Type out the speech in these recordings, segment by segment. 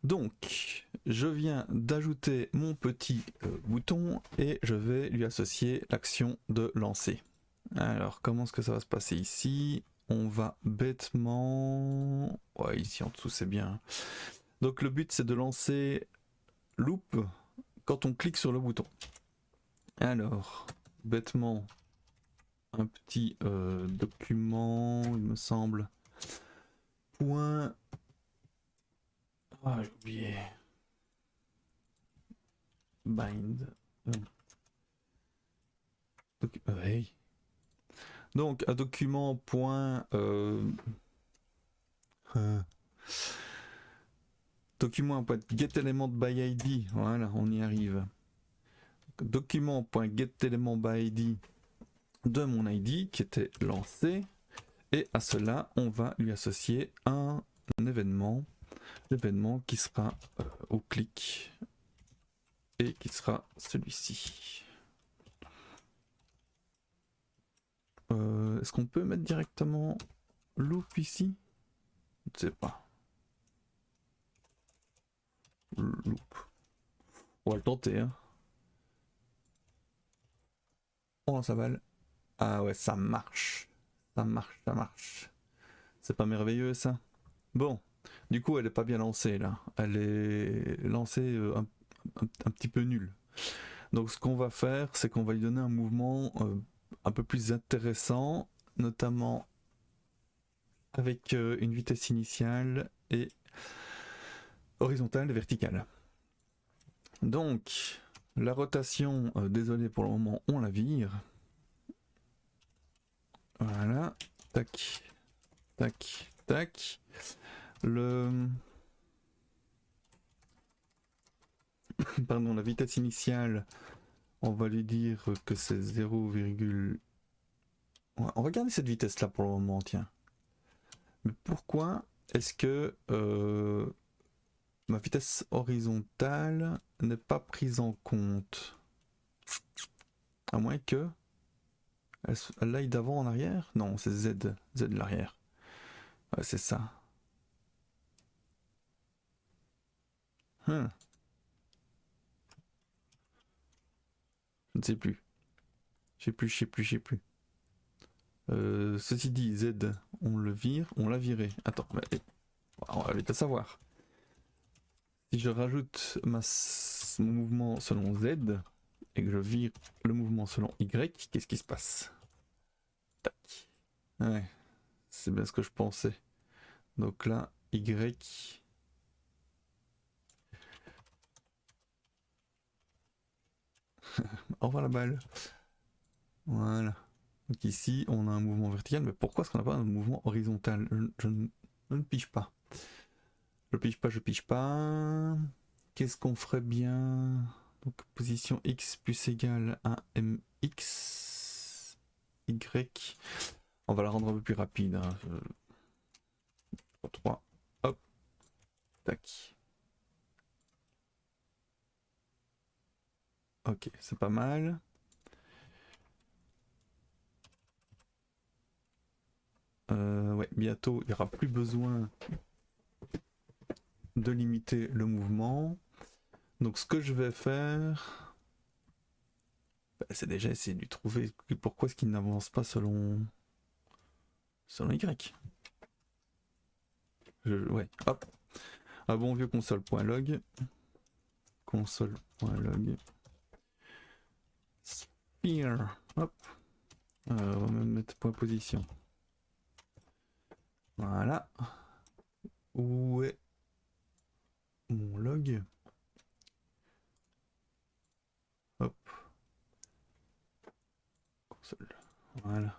Donc, je viens d'ajouter mon petit bouton et je vais lui associer l'action de lancer. Alors, comment est-ce que ça va se passer ici? On va bêtement... Ouais, ici en dessous c'est bien. Donc le but c'est de lancer loop quand on clique sur le bouton. Alors, bêtement, un petit document, il me semble. Point... Ah, j'ai oublié. Bind. Hey. Donc un document point document point getElementById, voilà, on y arrive. Document point getElementById de mon ID qui était lancé, et à cela on va lui associer un événement, l'événement qui sera au clic et qui sera celui-ci. Est-ce qu'on peut mettre directement loop ici? Je ne sais pas. Loop. On va le tenter, hein. Oh, ça va. Ah ouais, ça marche. Ça marche, ça marche. C'est pas merveilleux ça? Bon, du coup elle est pas bien lancée là. Elle est lancée un petit peu nulle. Donc ce qu'on va faire, c'est qu'on va lui donner un mouvement un peu plus intéressant, notamment avec une vitesse initiale et horizontale et verticale. Donc la rotation, désolé pour le moment, on la vire. Voilà, tac, tac, tac. Pardon, la vitesse initiale, on va lui dire que c'est 0, on va garder cette vitesse là pour le moment, tiens. Mais pourquoi est-ce que ma vitesse horizontale n'est pas prise en compte? À moins que elle aille d'avant en arrière? Non, c'est Z de l'arrière. Ouais, c'est ça. Je ne sais plus. Je sais plus. Ceci dit, Z, on le vire, on l'a viré. Attends, on va vite à savoir. Si je rajoute mon mouvement selon Z et que je vire le mouvement selon Y, qu'est-ce qui se passe? Tac. Ouais, c'est bien ce que je pensais. Donc là, Y. Au revoir la balle. Voilà. Donc ici, on a un mouvement vertical, mais pourquoi est-ce qu'on n'a pas un mouvement horizontal? Je ne pige pas. Je pige pas. Qu'est-ce qu'on ferait bien? Donc position X plus égale à MX. Y. On va la rendre un peu plus rapide. Hein. 3. Hop. Tac. Ok, c'est pas mal. Ouais, bientôt, il n'y aura plus besoin de limiter le mouvement. Donc ce que je vais faire, c'est déjà essayer de lui trouver pourquoi est-ce qu'il n'avance pas selon Y. Ouais, hop. Un bon vieux console.log. Console.log. Sphere. Hop. On va même mettre point position. Voilà. Où est mon log? Hop. Console. Voilà.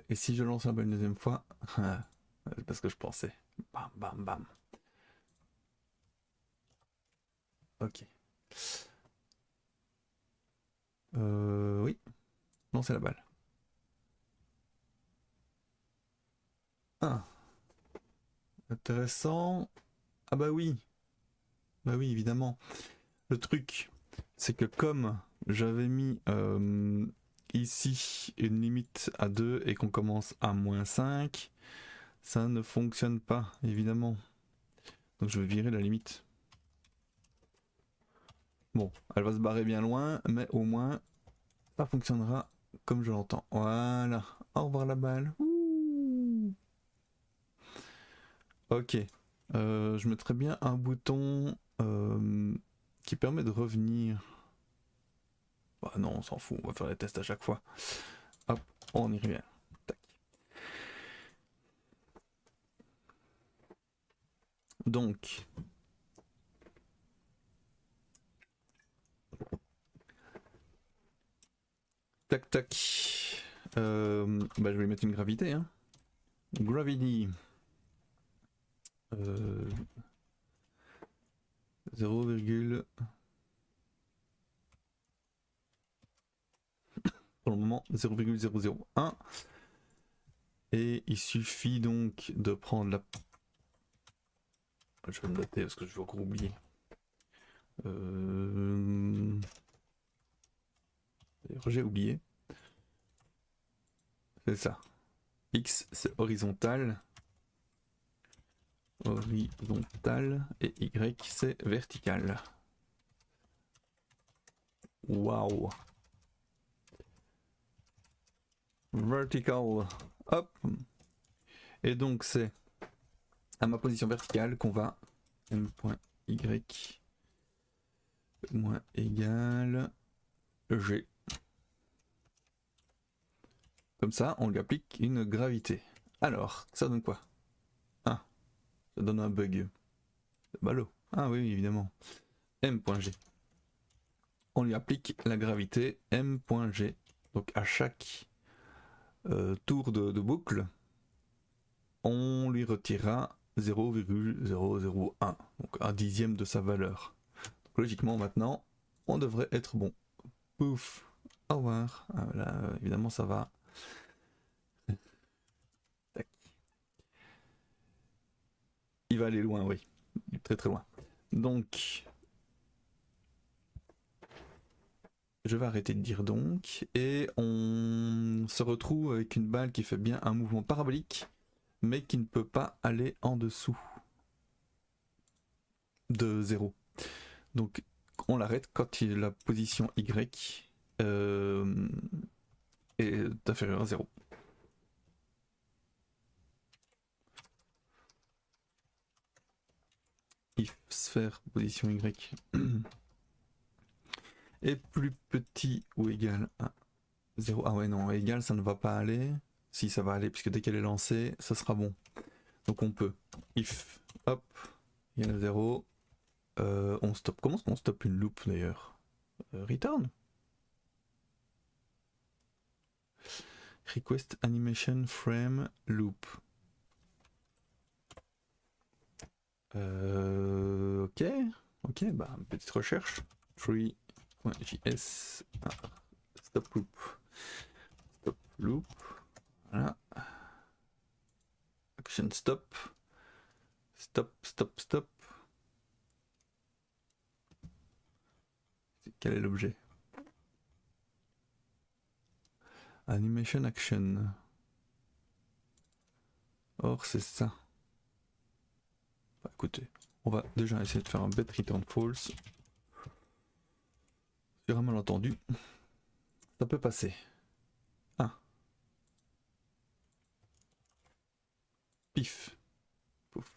Et si je lance un peu une deuxième fois, c'est parce que je pensais. Bam, bam, bam. Ok. Oui. Lancer la balle. Ah. Intéressant. Ah bah oui. Bah oui, évidemment. Le truc, c'est que comme j'avais mis ici une limite à 2 et qu'on commence à -5, ça ne fonctionne pas, évidemment. Donc je vais virer la limite. Bon, elle va se barrer bien loin, mais au moins ça fonctionnera comme je l'entends. Voilà. Au revoir la balle. Ouh. Ok. Je mettrais bien un bouton qui permet de revenir. Bah non, on s'en fout, on va faire les tests à chaque fois. Hop, on y revient. Tac. Donc, tac tac. Bah, je vais lui mettre une gravité. Hein. Gravity. 0, pour le moment 0,001. Et il suffit donc de prendre la... Je vais me noter parce que je vais encore oublier. J'ai oublié. C'est ça. X c'est horizontal. Horizontal. Et Y c'est vertical. Waouh. Vertical. Hop. Et donc c'est à ma position verticale qu'on va m.y moins égal g. Comme ça, on lui applique une gravité. Alors, ça donne quoi? Ah, ça donne un bug. Ballot. Ah oui, évidemment. m.g. On lui applique la gravité m.g. Donc à chaque tour de boucle, on lui retirera 0,001. Donc un dixième de sa valeur. Donc logiquement maintenant, on devrait être bon. Pouf. Au revoir. Ah, là, évidemment, ça va. Tac. Il va aller loin, oui. Très très loin. Donc, je vais arrêter de dire donc. Et on se retrouve avec une balle qui fait bien un mouvement parabolique, mais qui ne peut pas aller en dessous de 0. Donc, on l'arrête quand la position Y est inférieure à 0. If sphère position Y est plus petit ou égal à 0. Ah ouais non, égal ça ne va pas aller. Si ça va aller, puisque dès qu'elle est lancée, ça sera bon. Donc on peut. If, hop, il y a 0. On stop. Comment est-ce qu'on stoppe une loop d'ailleurs? Return? Request animation frame loop. Ok, ok, bah petite recherche. Tree.js stop loop. Stop loop. Voilà. Action stop. Stop, stop, stop. Quel est l'objet? Animation action. Or c'est ça. Bah, écoutez, on va déjà essayer de faire un bet return false. Sur un malentendu, ça peut passer. Ah. Pif. Pouf.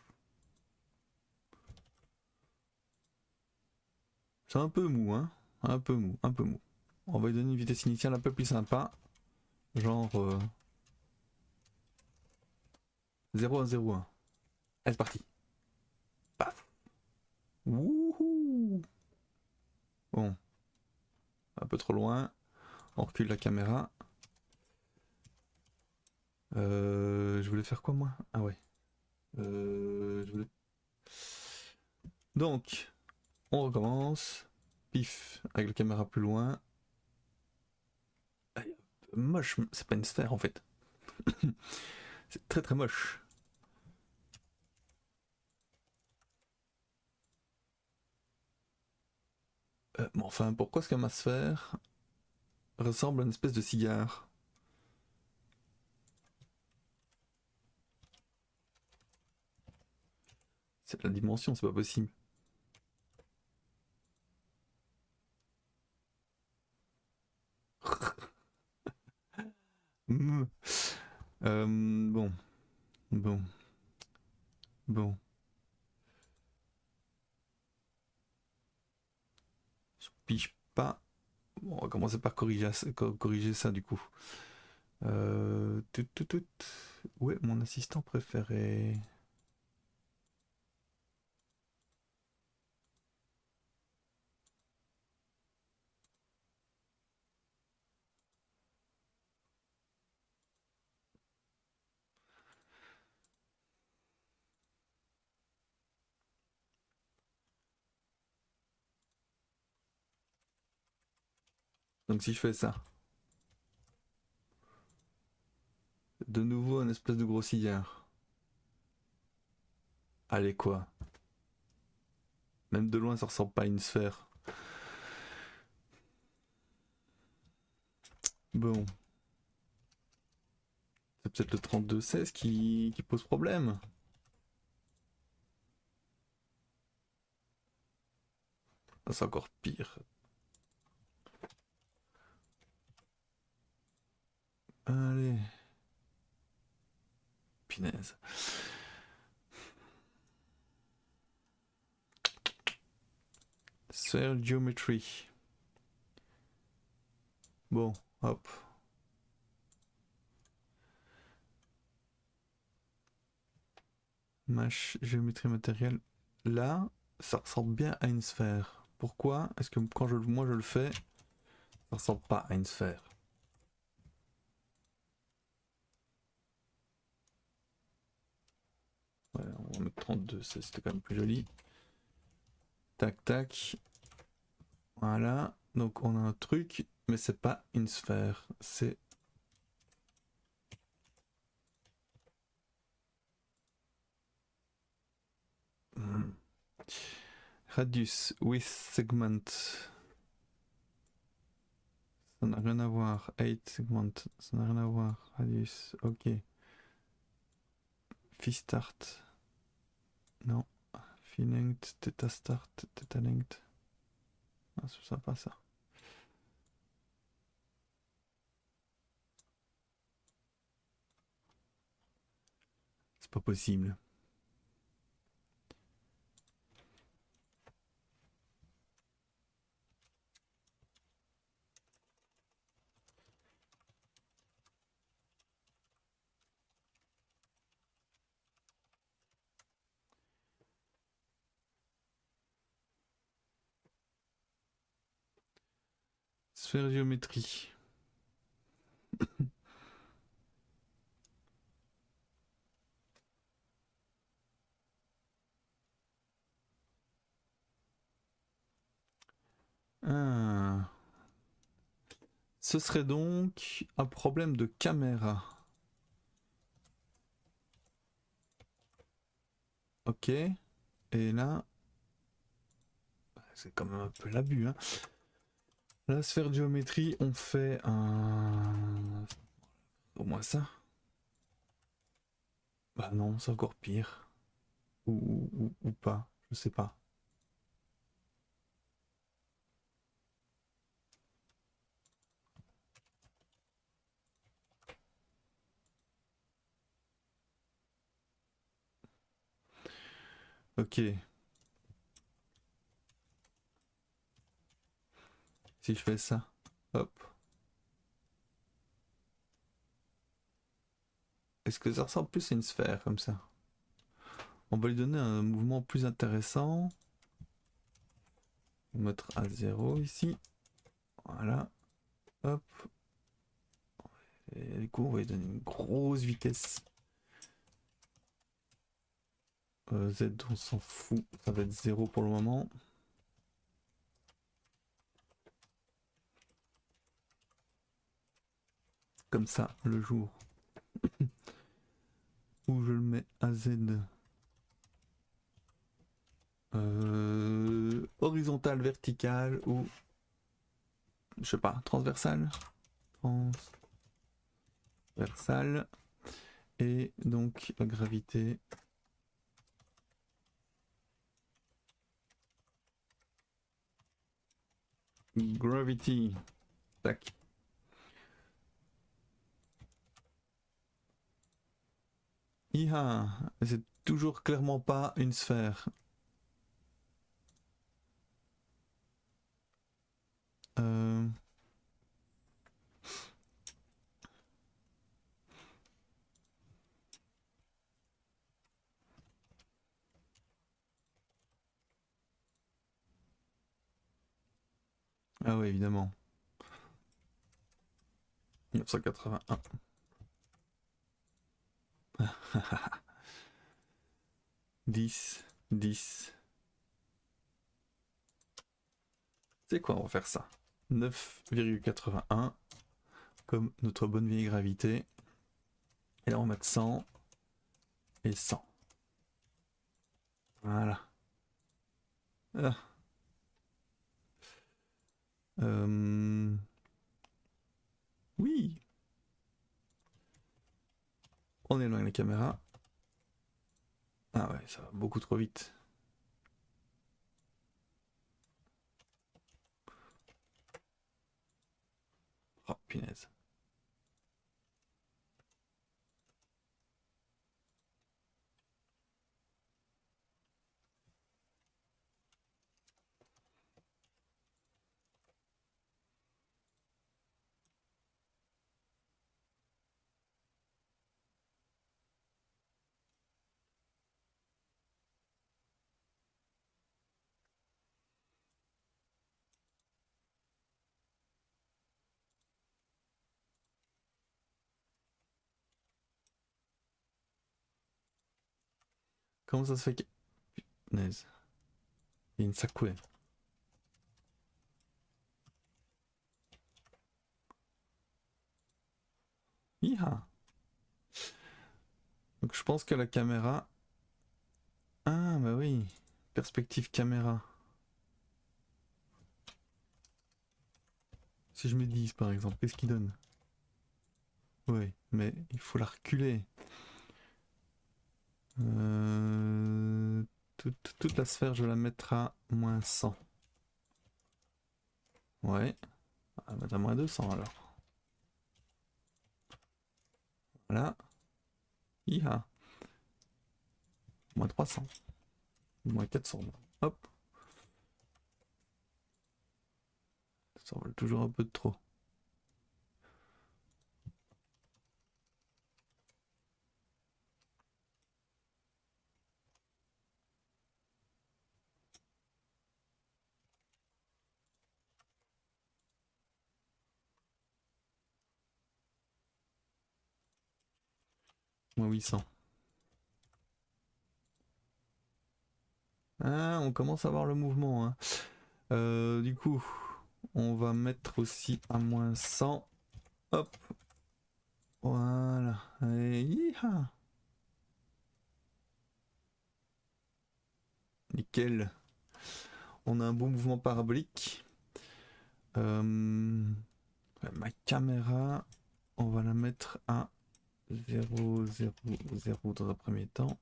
C'est un peu mou, hein. Un peu mou, un peu mou. On va lui donner une vitesse initiale un peu plus sympa. Genre 0 à 0,1. Allez, c'est parti. Paf. Wouhou. Bon. Un peu trop loin. On recule la caméra. Je voulais faire quoi moi? Ah ouais. Je voulais... Donc, on recommence. Pif, avec la caméra plus loin. Ah, moche, c'est pas une sphère en fait. C'est très très moche. Mais enfin, pourquoi est-ce que ma sphère ressemble à une espèce de cigare? C'est la dimension, c'est pas possible. Bon. Bon. Bon. Je pige pas. Bon, on va commencer par corriger ça du coup. Tout. Où est mon assistant préféré? Donc si je fais ça, de nouveau un espèce de grossillard. Allez quoi? Même de loin ça ressemble pas à une sphère. Bon. C'est peut-être le 32-16 qui pose problème. Ah, c'est encore pire. Allez. Pinaise. Sphere Geometry. Bon, hop. Mesh, géométrie matérielle. Là, ça ressemble bien à une sphère. Pourquoi est-ce que quand moi je le fais, ça ressemble pas à une sphère? Ouais, on va mettre 32, c'était quand même plus joli. Tac, tac. Voilà. Donc on a un truc, mais c'est pas une sphère. C'est... Radius with segment. Ça n'a rien à voir. 8 segment. Ça n'a rien à voir. Radius. Ok. Phi start. Non. Phi length. Theta start. Theta length. Ah, c'est sympa ça. C'est pas possible. Sphère géométrie. Ah. Ce serait donc un problème de caméra. Ok. Et là, c'est quand même un peu l'abus. Hein. La sphère géométrie, on fait un... Au moins ça. Bah non, c'est encore pire. Ou pas, je sais pas. Ok. Si je fais ça, hop. Est-ce que ça ressemble plus à une sphère comme ça? On va lui donner un mouvement plus intéressant. On va mettre à 0 ici. Voilà. Hop. Et du coup, on va lui donner une grosse vitesse. Z, on s'en fout. Ça va être 0 pour le moment. Comme ça, le jour où je le mets à Z. Horizontal, vertical ou... Je sais pas, transversal. Transversal. Et donc la gravité Gravity. Tac. Iha, c'est toujours clairement pas une sphère. Euh... Ah oui, évidemment. 1981. 10, 10. C'est quoi, on va faire ça. 9,81 comme notre bonne vieille gravité. Et là on va mettre 100 et 100. Voilà. Ah. Oui. On éloigne la caméra. Ah ouais, ça va beaucoup trop vite. Oh, punaise. Comment ça se fait que... Punaise. Il y a une secouée. Iha. Donc je pense que la caméra... Ah bah oui. Perspective caméra. Si je mets 10 par exemple, qu'est-ce qu'il donne? Oui, mais il faut la reculer. Toute la sphère, je vais la mettre à moins 100. Ouais. On va mettre à moins 200 alors. Voilà. Iha. Moins 300. Moins 400. Hop. Ça vole toujours un peu de trop. Moins 800. Ah, on commence à voir le mouvement. Hein. Du coup, on va mettre aussi à moins 100. Hop. Voilà. Et iha. Nickel. On a un bon mouvement parabolique. Ma caméra, on va la mettre à 0, 0, 0 dans un premier temps.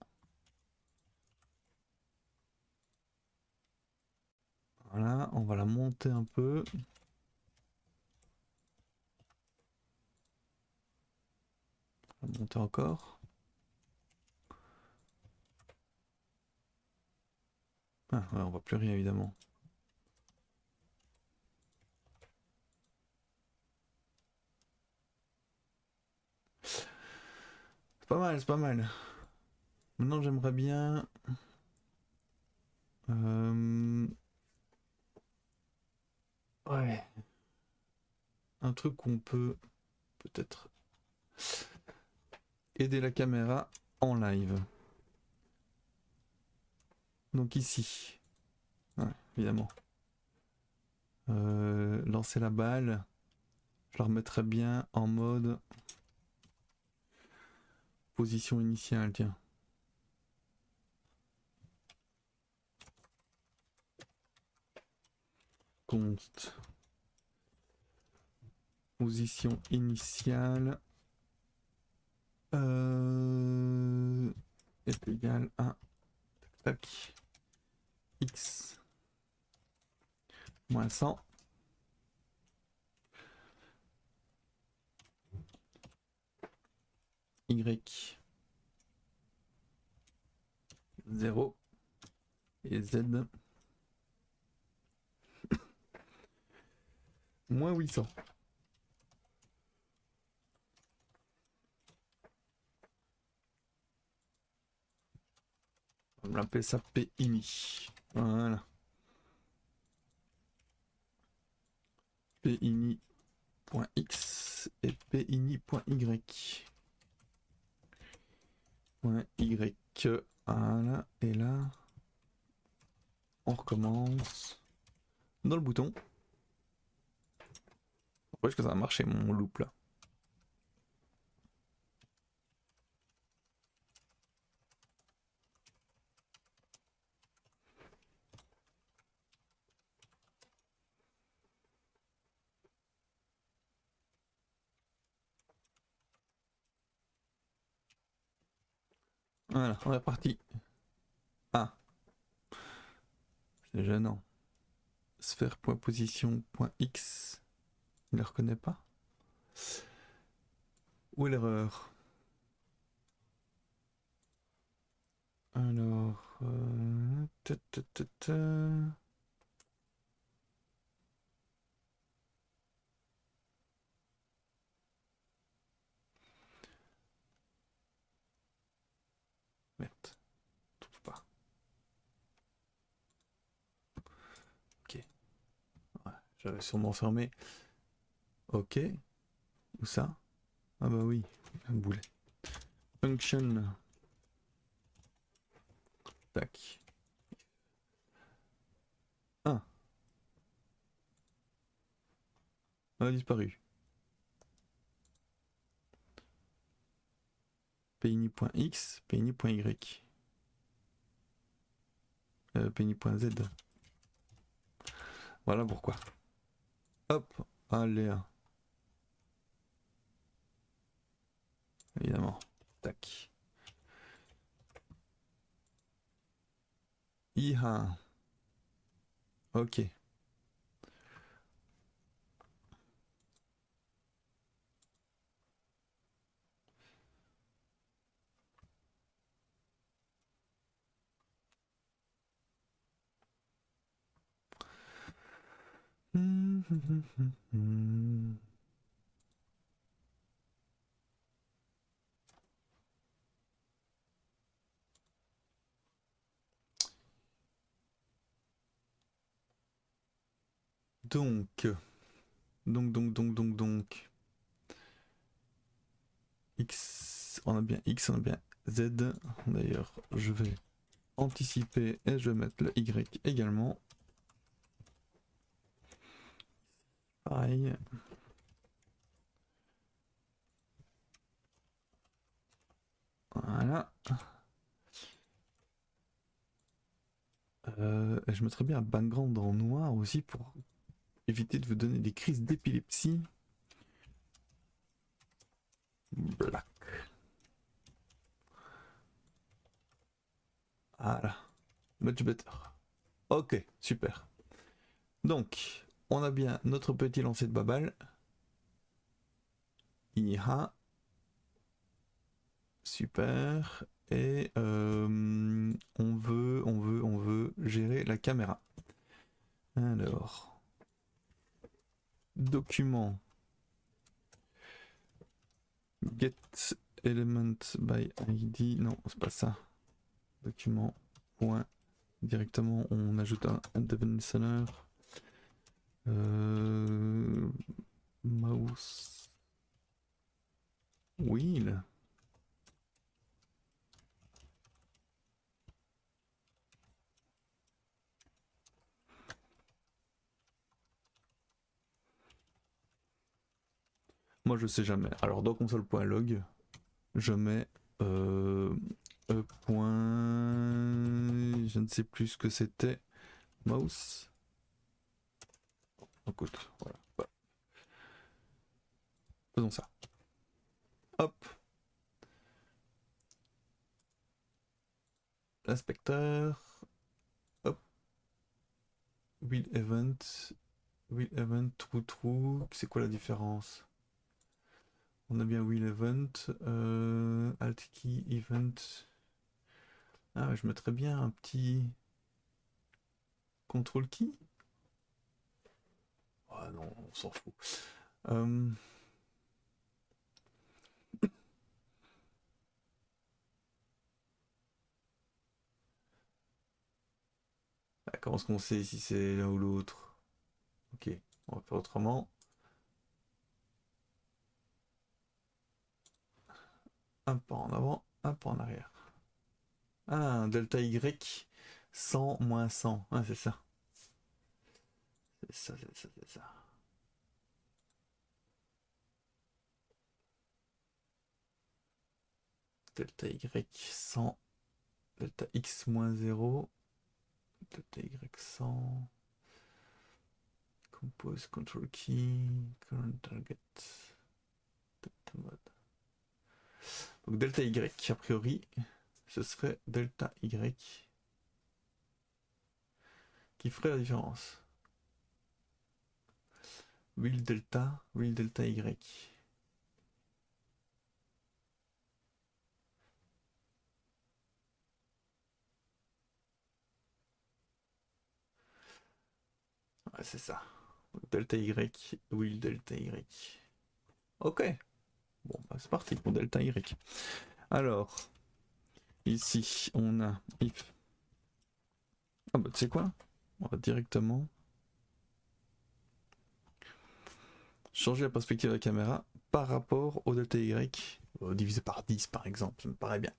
Voilà, on va la monter un peu. On va monter encore. Ah ouais, on voit plus rien évidemment. C'est pas mal, c'est pas mal. Maintenant j'aimerais bien... Ouais. Un truc où on peut peut-être aider la caméra en live. Donc ici. Ouais, évidemment. Lancer la balle. Je la remettrai bien en mode position initiale, tiens. Const. Position initiale est égal à tac, x moins 100. Y 0 et Z moins 800. On va l'appeler ça PINI. Voilà. PINI.x et PINI.y. Y. Voilà. Et là, on recommence dans le bouton. Pourquoi est-ce que ça a marché mon loop là? Voilà, on est parti. Ah, c'est gênant. Sphère.position.x. Il ne le reconnaît pas. Où est l'erreur? Alors... Merde, je trouve pas. Ok. Ouais, j'avais sûrement fermé. Ok. Où ça? Ah bah oui, un boulet. Function. Tac. 1. A disparu. PNI.x, PNI.y. PNI.z. Voilà pourquoi. Hop, allez. Évidemment. Tac. Iha. Ok. Donc. X, on a bien X, on a bien Z. D'ailleurs, je vais anticiper et je vais mettre le Y également. Pareil. Voilà. Je mettrais bien un background en noir aussi pour éviter de vous donner des crises d'épilepsie. Black. Voilà. Much better. Ok, super. Donc, on a bien notre petit lancer de babal. Iha. Super. Et on veut gérer la caméra. Alors, document get element by id, non c'est pas ça. Document point directement on ajoute un dimensioner. Mouse wheel. Moi je sais jamais. Alors dans console.log, je mets point, je ne sais plus ce que c'était, mouse. Écoute, voilà. Faisons ça. Hop. L'inspecteur. Hop. Wheel event. Will event true, c'est quoi la différence? On a bien Wheel Event, Alt Key Event. Ah, je mettrais bien un petit Control Key. Ah non, on s'en fout. Comment est-ce qu'on sait si c'est l'un ou l'autre? Ok, on va faire autrement. Un pas en avant, un pas en arrière. Ah, delta Y 100 moins 100. Ah, c'est ça. C'est ça, c'est ça, c'est ça. Delta Y 100. Delta X moins 0. Delta Y 100. Compose control key. Current target. Delta mode. Donc delta Y, a priori, ce serait delta Y qui ferait la différence. Will delta Y. Ouais, c'est ça. Delta Y, will delta Y. Ok. Bon, bah, c'est parti pour delta Y. Alors, ici, on a if. Ah bah, tu sais quoi? On va directement changer la perspective de la caméra par rapport au delta Y, divisé par 10 par exemple, ça me paraît bien.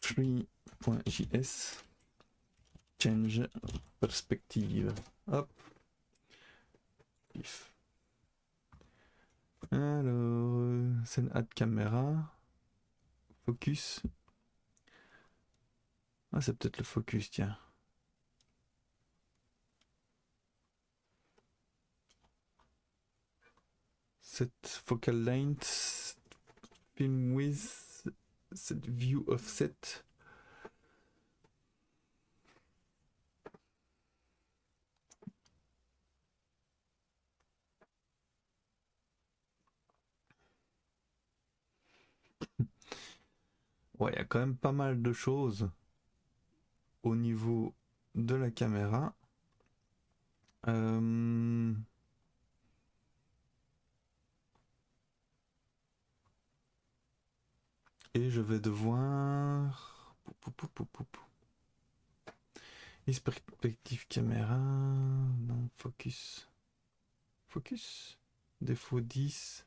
Free.js change perspective. Hop. If. Alors, scène add caméra. Focus. Ah, c'est peut-être le focus, tiens. Set focal length. Film with. Set view offset. Ouais, il y a quand même pas mal de choses au niveau de la caméra. Et je vais devoir... Perspective caméra... Non, focus. Focus. Défaut 10.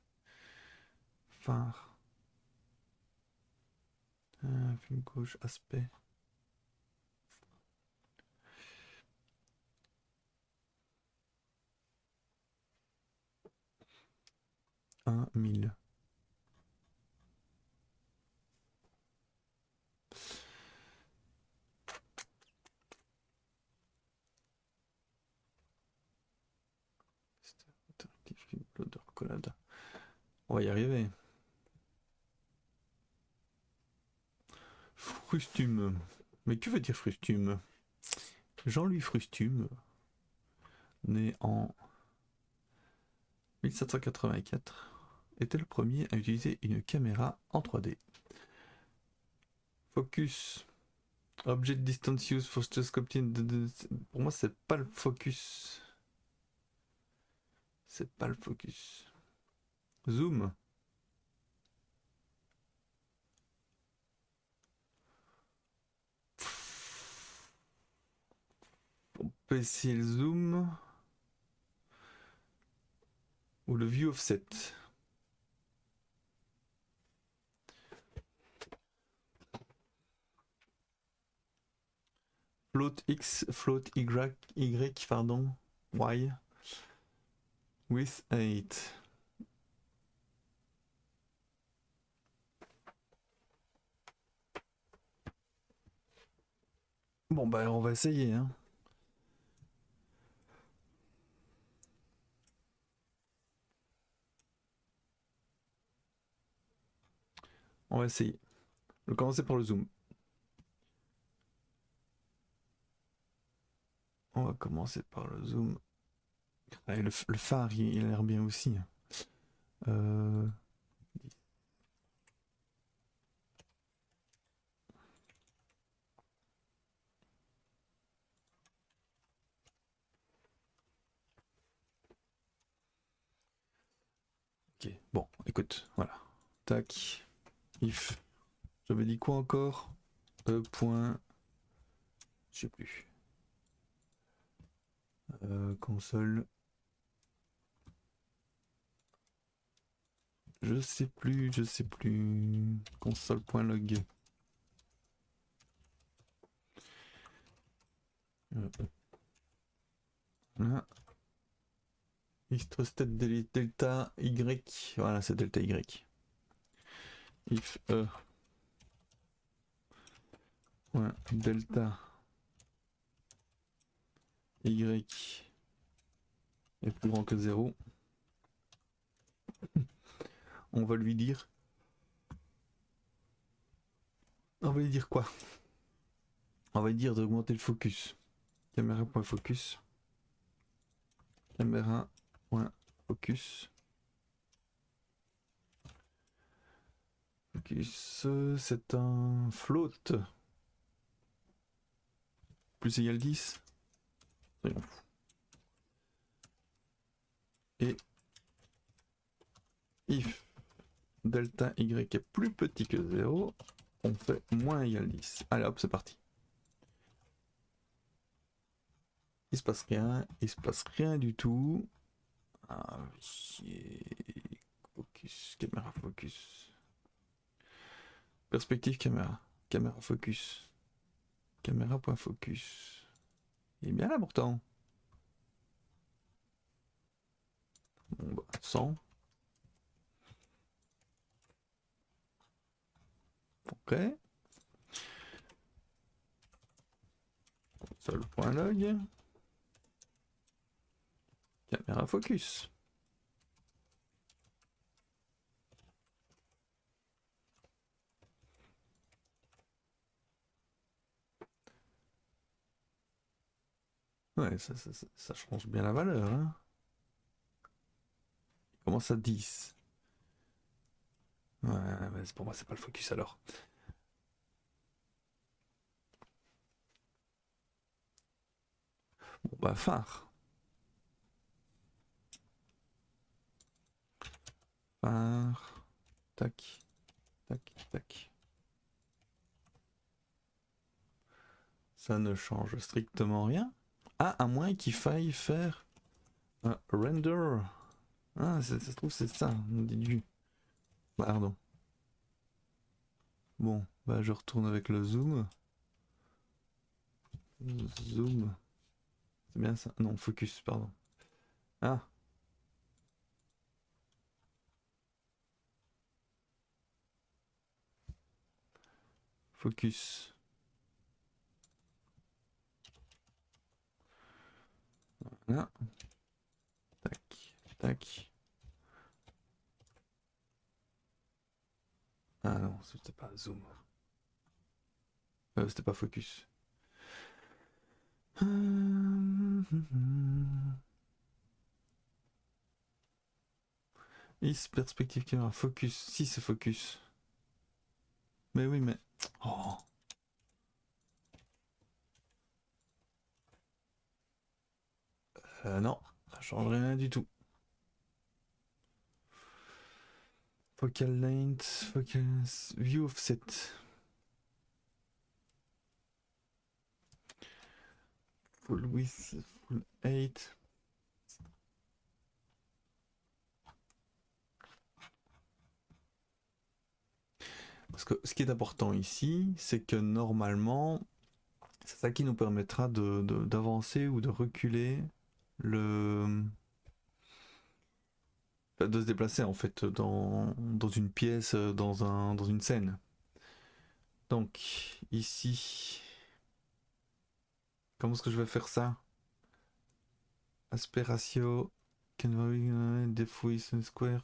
Phare. Film gauche, aspect. Un 1000. On va y arriver. Frustume. Mais que veut dire Frustume? Jean-Louis Frustume, né en 1784, était le premier à utiliser une caméra en 3D. Focus. Object distance use for scope. Pour moi, c'est pas le focus. C'est pas le focus. Zoom. On peut essayer le zoom. Ou le view offset. Float X, float Y, pardon. Y. With 8. Bon bah on va essayer hein. On va essayer. On va commencer par le zoom. On va commencer par le zoom. Ah, le phare il a l'air bien aussi. Euh, ok, bon, écoute, voilà. Tac, if. J'avais dit quoi encore? Point. Je sais plus. Console. Je sais plus, je sais plus. Console.log. Voilà. If trusted delta y. Voilà, c'est delta y. If point delta y est plus grand que 0. On va lui dire. On va lui dire quoi? On va lui dire d'augmenter le focus. Caméra.focus. Caméra.focus. Focus, c'est un float. Plus égal 10. Soyons fous. Et if delta y est plus petit que 0, on fait moins égal 10. Allez hop, c'est parti. Il se passe rien du tout. Ah, focus, caméra focus. Perspective caméra. Caméra focus. Caméra.focus. Il est bien là pourtant. Bon bah, 100. Ok. Seul.log. Caméra focus. Ouais, ça change bien la valeur. Hein. Il commence à 10. Ouais, mais pour moi, c'est pas le focus alors. Bon, bah, phare. Phare. Tac, tac, tac. Ça ne change strictement rien. Ah, à moins qu'il faille faire un render. Ah, ça se trouve, c'est ça, on dit du. Pardon. Bon, bah, je retourne avec le zoom. Zoom. C'est bien ça? Non, focus, pardon. Ah. Focus. Voilà. Tac, tac. Ah non, c'était pas zoom. C'était pas focus. Is perspective caméra focus. Si c'est focus. Mais oui, mais. Oh. Non, ça change rien du tout. Focal length, focal view offset. Full width, full 8. Parce que ce qui est important ici, c'est que normalement, c'est ça qui nous permettra d'avancer ou de reculer le. De se déplacer en fait dans une pièce, dans une scène. Donc, ici. Comment est-ce que je vais faire ça? Aspect ratio, can vary depth width square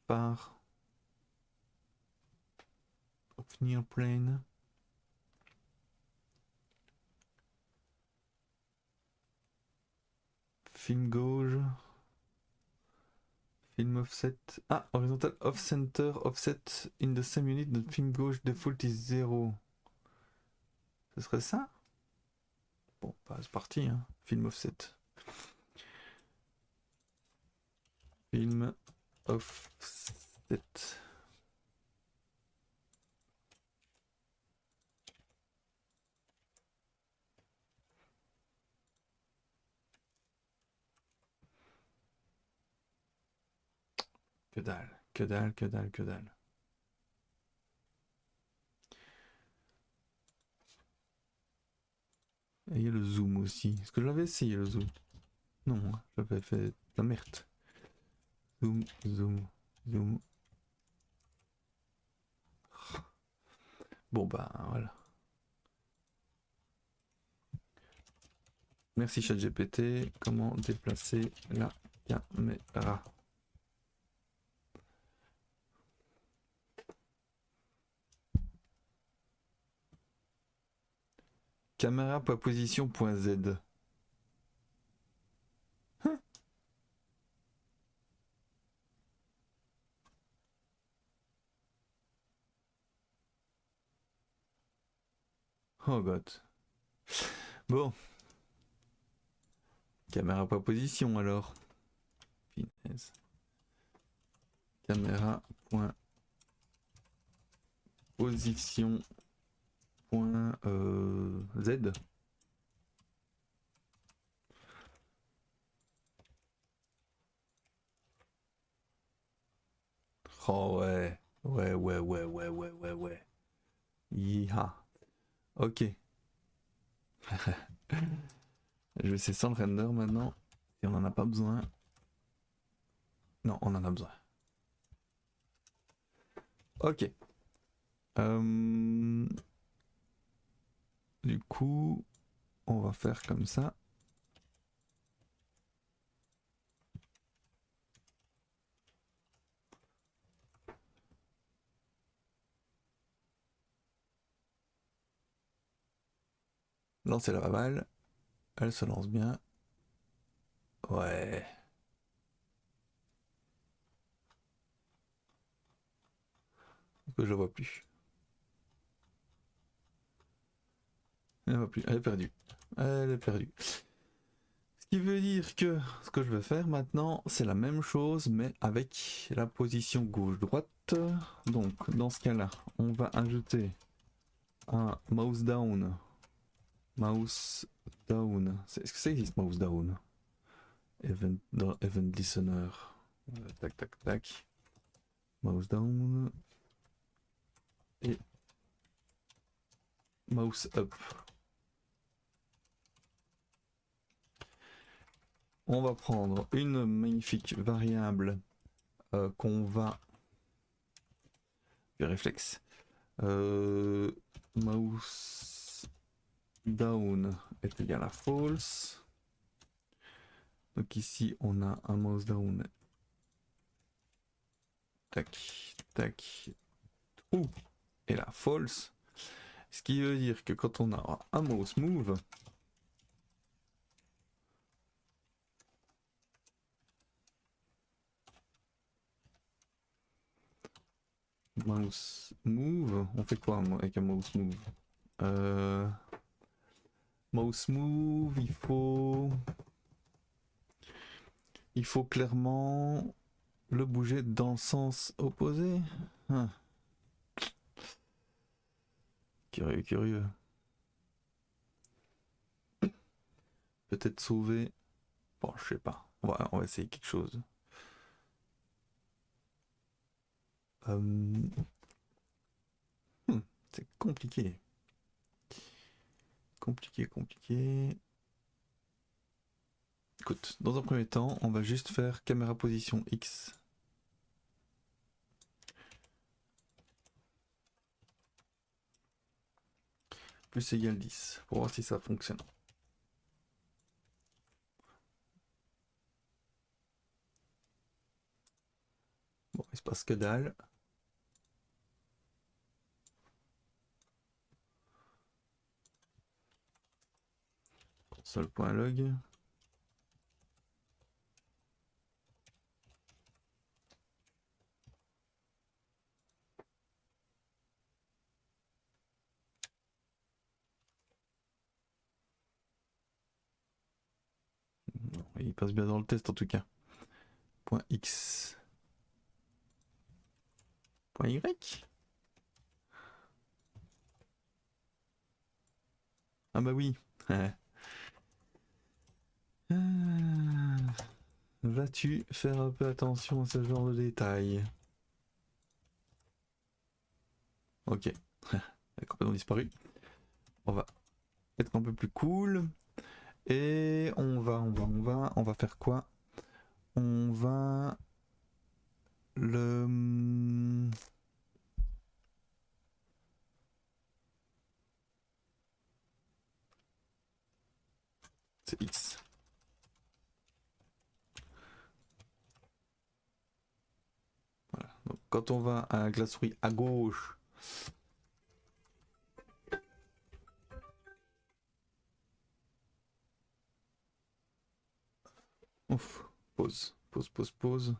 par of near plane. Film gauge. Film offset. Ah, horizontal off center, offset in the same unit, the film gauche default is 0. Ce serait ça? Bon, bah, c'est parti, hein. Film offset. Film offset. Que dalle, que dalle, que dalle, que dalle. Et il y a le zoom aussi. Est-ce que j'avais essayé le zoom? Non, hein, j'avais fait de la merde. Zoom, zoom, zoom. Bon bah voilà. Merci ChatGPT. Comment déplacer la caméra? Caméra.position.z. Oh god. Bon. Caméra.position alors. Finesse. Caméra.position.z. Oh ouais. Ouais, ouais, ouais, ouais, ouais, ouais, ouais. Yiha. Ok. Je vais essayer sans le render maintenant. Et on en a pas besoin. Non, on en a besoin. Ok. Du coup, on va faire comme ça. Lancer la balle. Elle se lance bien. Ouais. Que je la vois plus. Elle ne voit plus. Elle est perdue. Elle est perdue. Ce qui veut dire que ce que je vais faire maintenant, c'est la même chose, mais avec la position gauche-droite. Donc, dans ce cas-là, on va ajouter un mouse down. Mouse down. Est-ce que ça existe, mouse down? Event, dans Event Listener. Tac, tac, tac. Mouse down. Et mouse up. On va prendre une magnifique variable qu'on va... réflexe. Mouse down est égal à false. Donc ici on a un mouse down. Tac, tac. Ouh, et là false. Ce qui veut dire que quand on a un mouse move, mouse move, on fait quoi avec un mouse move? Mouse move, il faut clairement le bouger dans le sens opposé. Ah. Curieux, curieux. Peut-être sauver. Bon, je sais pas. On va essayer quelque chose. C'est compliqué. Compliqué, compliqué. Écoute, dans un premier temps, on va juste faire caméra position X. Plus égal 10. Pour voir si ça fonctionne. Bon, il se passe que dalle. Console.log. Il passe bien dans le test en tout cas. Point X. Point Y. Ah bah oui. Vas-tu faire un peu attention à ce genre de détails? Ok. Elle a complètement disparu. On va être un peu plus cool. Et on va faire quoi? On va le... C'est X. Voilà. Donc, quand on va à la glacerie à gauche, ouf, pause, pause, pause, pause.